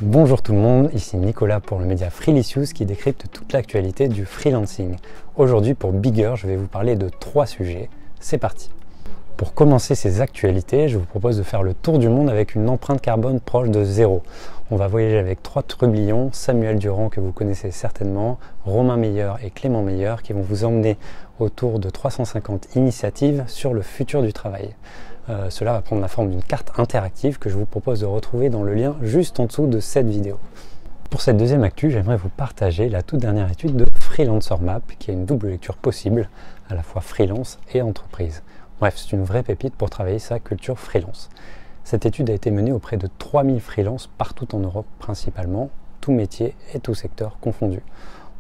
Bonjour tout le monde, ici Nicolas pour le média Freelicious qui décrypte toute l'actualité du freelancing. Aujourd'hui pour Bigger, je vais vous parler de 3 sujets. C'est parti. Pour commencer ces actualités, je vous propose de faire le tour du monde avec une empreinte carbone proche de 0. On va voyager avec 3 trublions, Samuel Durand que vous connaissez certainement, Romain Meyer et Clément Meyer qui vont vous emmener autour de 350 initiatives sur le futur du travail. Cela va prendre la forme d'une carte interactive que je vous propose de retrouver dans le lien juste en dessous de cette vidéo. Pour cette deuxième actu, j'aimerais vous partager la toute dernière étude de Freelancer Map qui a une double lecture possible, à la fois freelance et entreprise. Bref, c'est une vraie pépite pour travailler sa culture freelance. Cette étude a été menée auprès de 3000 freelances partout en Europe principalement, tous métiers et tous secteurs confondus.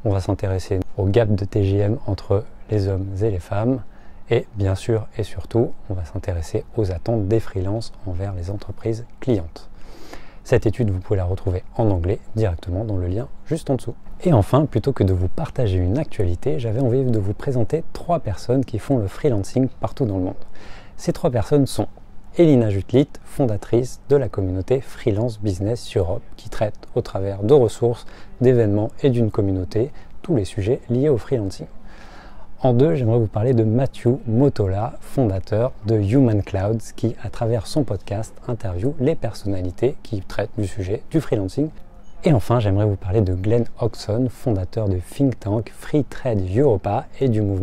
On va s'intéresser au gap de TJM entre les hommes et les femmes, et bien sûr et surtout, on va s'intéresser aux attentes des freelances envers les entreprises clientes. Cette étude, vous pouvez la retrouver en anglais directement dans le lien juste en dessous. Et enfin, plutôt que de vous partager une actualité, j'avais envie de vous présenter 3 personnes qui font le freelancing partout dans le monde. Ces 3 personnes sont Elina Jutlit, fondatrice de la communauté Freelance Business Europe, qui traite au travers de ressources, d'événements et d'une communauté tous les sujets liés au freelancing. En 2, j'aimerais vous parler de Matthew Motola, fondateur de Human Clouds, qui, à travers son podcast, interviewe les personnalités qui traitent du sujet du freelancing. Et enfin, j'aimerais vous parler de Glenn Hodgson, fondateur du think tank Free Trade Europa et du mouvement